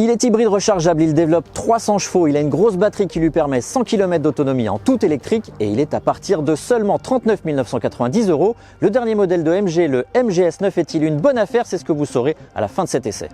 Il est hybride rechargeable, il développe 300 chevaux, il a une grosse batterie qui lui permet 100 km d'autonomie en tout électrique et il est à partir de seulement 39 990 €. Le dernier modèle de MG, le MG S9, est-il une bonne affaire? C'est ce que vous saurez à la fin de cet essai.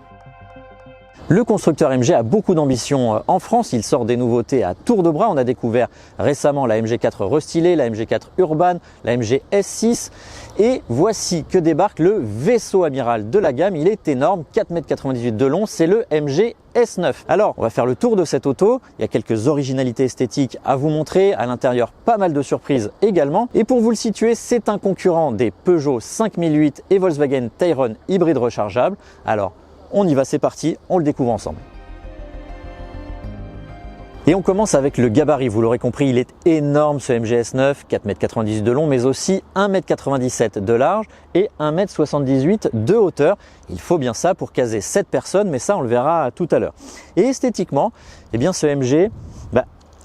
Le constructeur MG a beaucoup d'ambition en France, il sort des nouveautés à tour de bras. On a découvert récemment la MG4 restylée, la MG4 Urban, la MG S6 et voici que débarque le vaisseau amiral de la gamme. Il est énorme, 4,98 m de long, c'est le MG S9. Alors, on va faire le tour de cette auto. Il y a quelques originalités esthétiques à vous montrer. À l'intérieur, pas mal de surprises également. Et pour vous le situer, c'est un concurrent des Peugeot 5008 et Volkswagen Tayron hybride rechargeable. Alors, on y va, c'est parti, on le découvre ensemble. Et on commence avec le gabarit, vous l'aurez compris, il est énorme ce MG S9, 4,98 m de long, mais aussi 1,97 m de large et 1,78 m de hauteur. Il faut bien ça pour caser 7 personnes, mais ça on le verra tout à l'heure. Et esthétiquement, eh bien ce MG,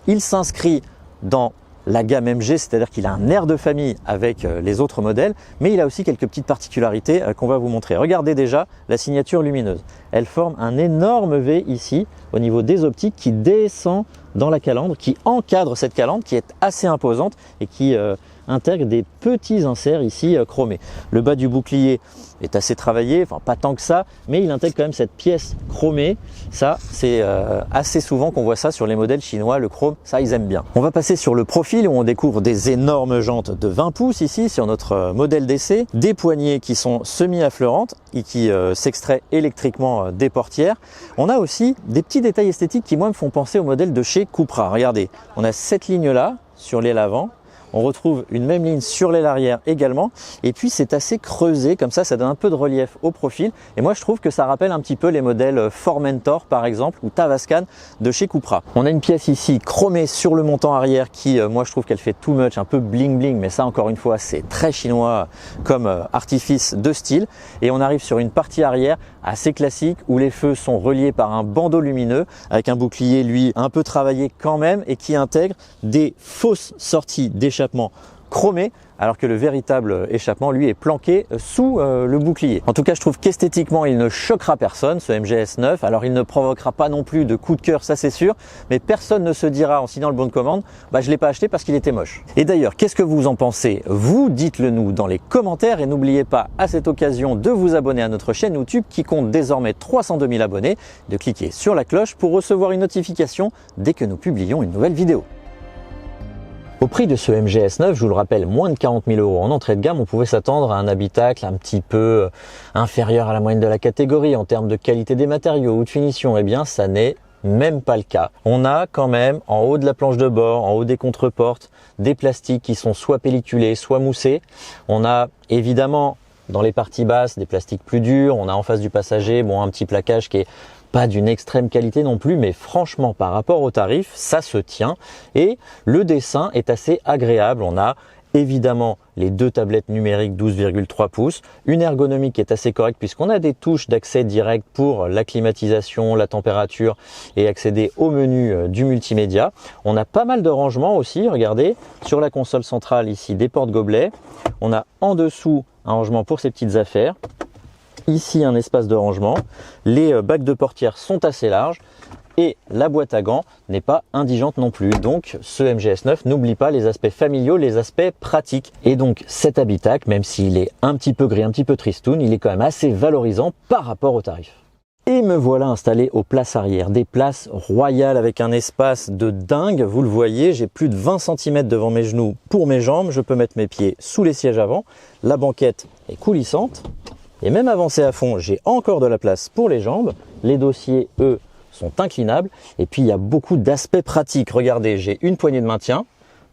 il s'inscrit dans la gamme MG, c'est-à-dire qu'il a un air de famille avec les autres modèles, mais il a aussi quelques petites particularités qu'on va vous montrer. Regardez déjà la signature lumineuse. Elle forme un énorme V ici, au niveau des optiques, qui descend dans la calandre, qui encadre cette calandre, qui est assez imposante et qui intègre des petits inserts ici chromés. Le bas du bouclier est assez travaillé, enfin pas tant que ça, mais il intègre quand même cette pièce chromée. Ça, c'est assez souvent qu'on voit ça sur les modèles chinois, le chrome, ça ils aiment bien. On va passer sur le profil où on découvre des énormes jantes de 20 pouces ici sur notre modèle d'essai, des poignées qui sont semi-affleurantes et qui s'extraient électriquement des portières. On a aussi des petits détails esthétiques qui moi me font penser au modèle de chez Cupra. Regardez, on a cette ligne là sur l'aile avant. On retrouve une même ligne sur l'aile arrière également. Et puis c'est assez creusé comme ça donne un peu de relief au profil. Et moi je trouve que ça rappelle un petit peu les modèles Formentor par exemple ou Tavascan de chez Cupra. On a une pièce ici chromée sur le montant arrière qui, moi je trouve qu'elle fait too much, un peu bling bling. Mais ça encore une fois c'est très chinois comme artifice de style. Et on arrive sur une partie arrière assez classique où les feux sont reliés par un bandeau lumineux avec un bouclier lui un peu travaillé quand même et qui intègre des fausses sorties d'échappement chromées alors que le véritable échappement lui est planqué sous le bouclier. En tout cas je trouve qu'esthétiquement il ne choquera personne ce MG S9. Alors il ne provoquera pas non plus de coup de cœur, ça c'est sûr, mais personne ne se dira en signant le bon de commande je l'ai pas acheté parce qu'il était moche. Et d'ailleurs qu'est-ce que vous en pensez? Vous dites-le nous dans les commentaires et n'oubliez pas à cette occasion de vous abonner à notre chaîne YouTube qui compte désormais 302 000 abonnés, de cliquer sur la cloche pour recevoir une notification dès que nous publions une nouvelle vidéo. Au prix de ce MG S9, je vous le rappelle, moins de 40 000 € en entrée de gamme, on pouvait s'attendre à un habitacle un petit peu inférieur à la moyenne de la catégorie en termes de qualité des matériaux ou de finition. Eh bien, ça n'est même pas le cas. On a quand même en haut de la planche de bord, en haut des contreportes, des plastiques qui sont soit pelliculés, soit moussés. On a évidemment dans les parties basses des plastiques plus durs. On a en face du passager un petit plaquage qui est pas d'une extrême qualité non plus, mais franchement par rapport au tarif, ça se tient et le dessin est assez agréable. On a évidemment les deux tablettes numériques 12,3 pouces, une ergonomie qui est assez correcte puisqu'on a des touches d'accès direct pour la climatisation, la température et accéder au menu du multimédia. On a pas mal de rangements aussi, regardez, sur la console centrale ici des porte-gobelets. On a en dessous un rangement pour ses petites affaires. Ici un espace de rangement, les bacs de portière sont assez larges et la boîte à gants n'est pas indigente non plus. Donc ce MG S9 n'oublie pas les aspects familiaux, les aspects pratiques. Et donc cet habitacle, même s'il est un petit peu gris, un petit peu tristoun, il est quand même assez valorisant par rapport au tarif. Et me voilà installé aux places arrière, des places royales avec un espace de dingue. Vous le voyez, j'ai plus de 20 cm devant mes genoux pour mes jambes. Je peux mettre mes pieds sous les sièges avant. La banquette est coulissante. Et même avancé à fond, j'ai encore de la place pour les jambes. Les dossiers, eux, sont inclinables. Et puis, il y a beaucoup d'aspects pratiques. Regardez, j'ai une poignée de maintien,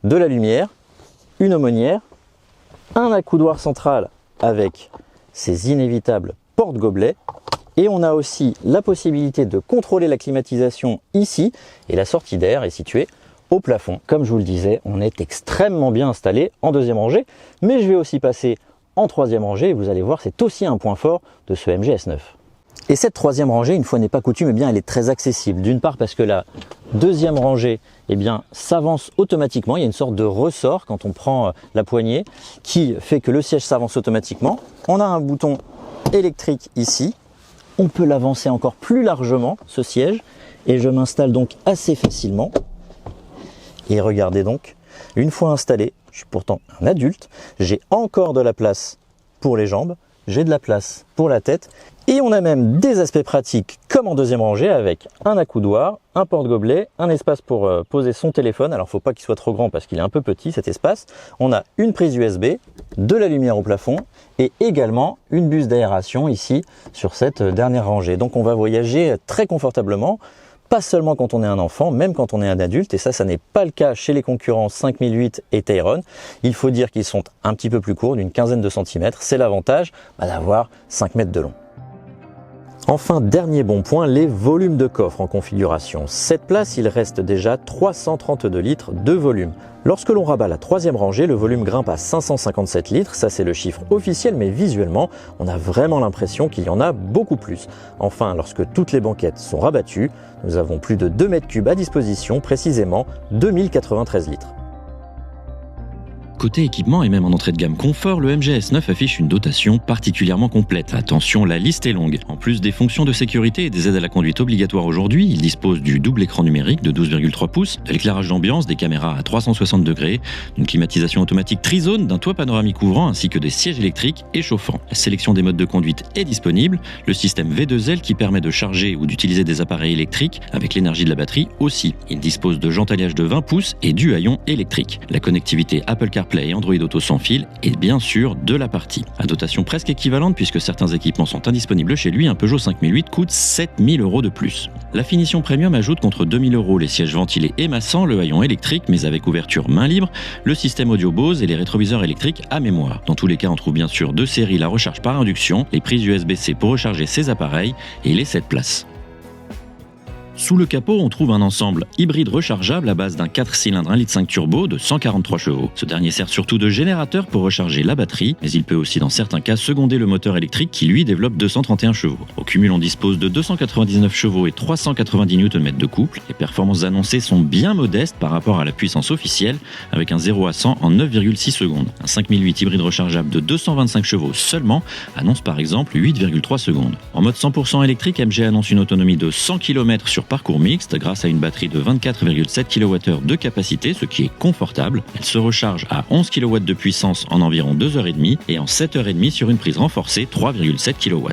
de la lumière, une aumônière, un accoudoir central avec ses inévitables porte-gobelets. Et on a aussi la possibilité de contrôler la climatisation ici. Et la sortie d'air est située au plafond. Comme je vous le disais, on est extrêmement bien installé en deuxième rangée. Mais je vais aussi passer en troisième rangée, et vous allez voir, c'est aussi un point fort de ce MG S9. Et cette troisième rangée, une fois n'est pas coutume, eh bien, elle est très accessible. D'une part parce que la deuxième rangée s'avance automatiquement. Il y a une sorte de ressort quand on prend la poignée qui fait que le siège s'avance automatiquement. On a un bouton électrique ici on peut l'avancer encore plus largement, ce siège, et je m'installe donc assez facilement. Et regardez donc, une fois installé, je suis pourtant un adulte, j'ai encore de la place pour les jambes, j'ai de la place pour la tête, et on a même des aspects pratiques comme en deuxième rangée avec un accoudoir, un porte-gobelet, un espace pour poser son téléphone. Alors faut pas qu'il soit trop grand parce qu'il est un peu petit cet espace. On a une prise USB, de la lumière au plafond et également une buse d'aération ici sur cette dernière rangée. Donc on va voyager très confortablement. Pas seulement quand on est un enfant, même quand on est un adulte, et ça n'est pas le cas chez les concurrents 5008 et Tayron. Il faut dire qu'ils sont un petit peu plus courts, d'une quinzaine de centimètres. C'est l'avantage d'avoir 5 mètres de long. Enfin, dernier bon point, les volumes de coffre en configuration. 7 places, il reste déjà 332 litres de volume. Lorsque l'on rabat la troisième rangée, le volume grimpe à 557 litres, ça c'est le chiffre officiel, mais visuellement, on a vraiment l'impression qu'il y en a beaucoup plus. Enfin, lorsque toutes les banquettes sont rabattues, nous avons plus de 2 mètres cubes à disposition, précisément 2093 litres. Côté équipement et même en entrée de gamme confort, le MG S9 affiche une dotation particulièrement complète. Attention, la liste est longue. En plus des fonctions de sécurité et des aides à la conduite obligatoires aujourd'hui, il dispose du double écran numérique de 12,3 pouces, de l'éclairage d'ambiance, des caméras à 360 degrés, d'une climatisation automatique trizone, d'un toit panoramique ouvrant ainsi que des sièges électriques et chauffants. La sélection des modes de conduite est disponible, le système V2L qui permet de charger ou d'utiliser des appareils électriques avec l'énergie de la batterie aussi. Il dispose de jantes alliage de 20 pouces et du haillon électrique. La connectivité Apple CarPlay et Android Auto sans fil est bien sûr de la partie. À dotation presque équivalente puisque certains équipements sont indisponibles chez lui, un Peugeot 5008 coûte 7000 € de plus. La finition premium ajoute contre 2000 € les sièges ventilés et massants, le haillon électrique mais avec ouverture main libre, le système audio Bose et les rétroviseurs électriques à mémoire. Dans tous les cas, on trouve bien sûr de série la recharge par induction, les prises USB-C pour recharger ses appareils et les 7 places. Sous le capot, on trouve un ensemble hybride rechargeable à base d'un 4 cylindres 1,5 litre turbo de 143 chevaux. Ce dernier sert surtout de générateur pour recharger la batterie, mais il peut aussi dans certains cas seconder le moteur électrique qui lui développe 231 chevaux. Au cumul, on dispose de 299 chevaux et 390 Nm de couple. Les performances annoncées sont bien modestes par rapport à la puissance officielle, avec un 0 à 100 en 9,6 secondes. Un 5008 hybride rechargeable de 225 chevaux seulement annonce par exemple 8,3 secondes. En mode 100% électrique, MG annonce une autonomie de 100 km sur parcours mixte grâce à une batterie de 24,7 kWh de capacité, ce qui est confortable. Elle se recharge à 11 kW de puissance en environ 2h30 et en 7h30 sur une prise renforcée 3,7 kW.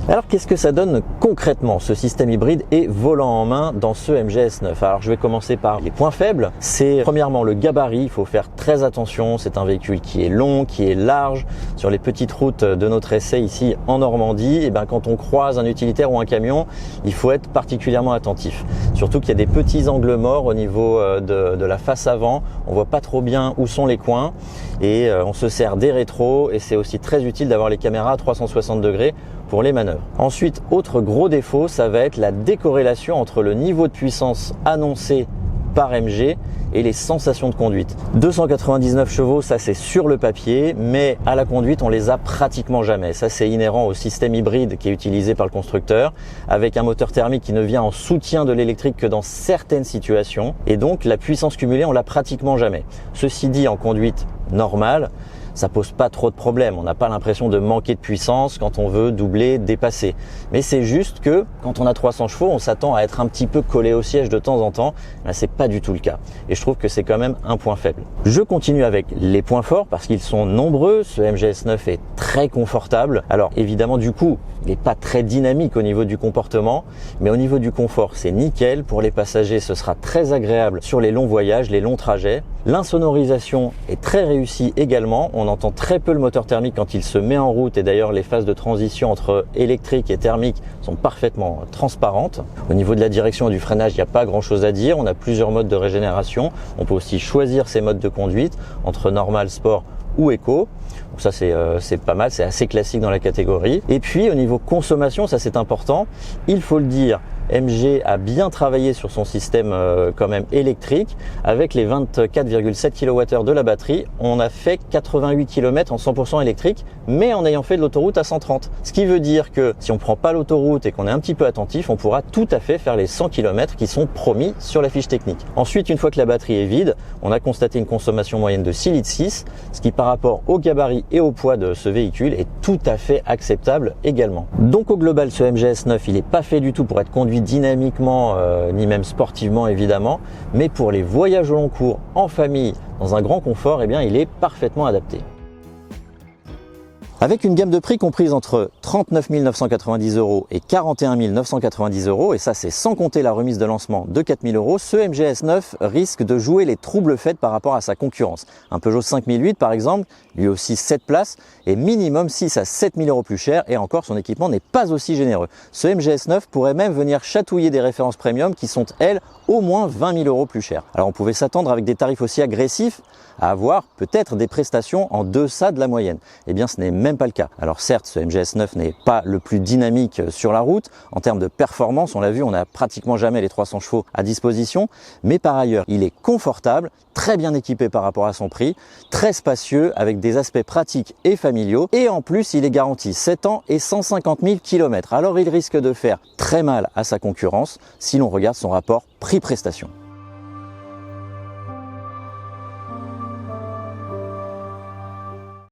Alors qu'est-ce que ça donne concrètement ce système hybride et volant en main dans ce MG S9? Alors je vais commencer par les points faibles. C'est premièrement le gabarit, il faut faire très attention, c'est un véhicule qui est long, qui est large. Sur les petites routes de notre essai ici en Normandie, et quand on croise un utilitaire ou un camion, il faut être particulièrement attentif. Surtout qu'il y a des petits angles morts au niveau de la face avant, on voit pas trop bien où sont les coins et on se sert des rétros et c'est aussi très utile d'avoir les caméras à 360 degrés pour les manœuvres. Ensuite, autre gros défaut, ça va être la décorrélation entre le niveau de puissance annoncé par MG et les sensations de conduite. 299 chevaux, ça c'est sur le papier, mais à la conduite, on les a pratiquement jamais. Ça c'est inhérent au système hybride qui est utilisé par le constructeur, avec un moteur thermique qui ne vient en soutien de l'électrique que dans certaines situations, et donc la puissance cumulée, on l'a pratiquement jamais. Ceci dit, en conduite normale, ça pose pas trop de problèmes. On n'a pas l'impression de manquer de puissance quand on veut doubler, dépasser. Mais c'est juste que quand on a 300 chevaux, on s'attend à être un petit peu collé au siège de temps en temps. Là, c'est pas du tout le cas. Et je trouve que c'est quand même un point faible. Je continue avec les points forts parce qu'ils sont nombreux. Ce MG S9 est très confortable. Alors évidemment, du coup, il n'est pas très dynamique au niveau du comportement, mais au niveau du confort, c'est nickel. Pour les passagers, ce sera très agréable sur les longs voyages, les longs trajets. L'insonorisation est très réussie également. On entend très peu le moteur thermique quand il se met en route et d'ailleurs les phases de transition entre électrique et thermique sont parfaitement transparentes. Au niveau de la direction et du freinage, il n'y a pas grand chose à dire. On a plusieurs modes de régénération. On peut aussi choisir ses modes de conduite entre normal, sport ou éco. Donc ça c'est pas mal, c'est assez classique dans la catégorie. Et puis au niveau consommation, ça c'est important, il faut le dire, MG a bien travaillé sur son système quand même électrique. Avec les 24,7 kWh de la batterie, on a fait 88 km en 100% électrique, mais en ayant fait de l'autoroute à 130. Ce qui veut dire que si on prend pas l'autoroute et qu'on est un petit peu attentif, on pourra tout à fait faire les 100 km qui sont promis sur la fiche technique. Ensuite, une fois que la batterie est vide, on a constaté une consommation moyenne de 6,6 litres, ce qui par rapport au gabarit et au poids de ce véhicule est tout à fait acceptable également. Donc au global, ce MGS9, il n'est pas fait du tout pour être conduit dynamiquement, ni même sportivement évidemment, mais pour les voyages au long cours, en famille, dans un grand confort, eh bien, il est parfaitement adapté. Avec une gamme de prix comprise entre 39 990 € et 41 990 €, et ça c'est sans compter la remise de lancement de 4 000 €, ce MGS9 risque de jouer les troubles faits par rapport à sa concurrence. Un Peugeot 5008 par exemple, lui aussi 7 places, est minimum 6 à 7 000 € plus cher, et encore son équipement n'est pas aussi généreux. Ce MGS9 pourrait même venir chatouiller des références premium qui sont elles au moins 20 000 € plus chères. Alors on pouvait s'attendre avec des tarifs aussi agressifs à avoir peut-être des prestations en deçà de la moyenne. Eh bien ce n'est même pas le cas. Alors certes, ce MGS9 n'est pas le plus dynamique sur la route. En termes de performance, on l'a vu, on n'a pratiquement jamais les 300 chevaux à disposition. Mais par ailleurs, il est confortable, très bien équipé par rapport à son prix, très spacieux avec des aspects pratiques et familiaux. Et en plus, il est garanti 7 ans et 150 000 km. Alors il risque de faire très mal à sa concurrence si l'on regarde son rapport prix-prestation.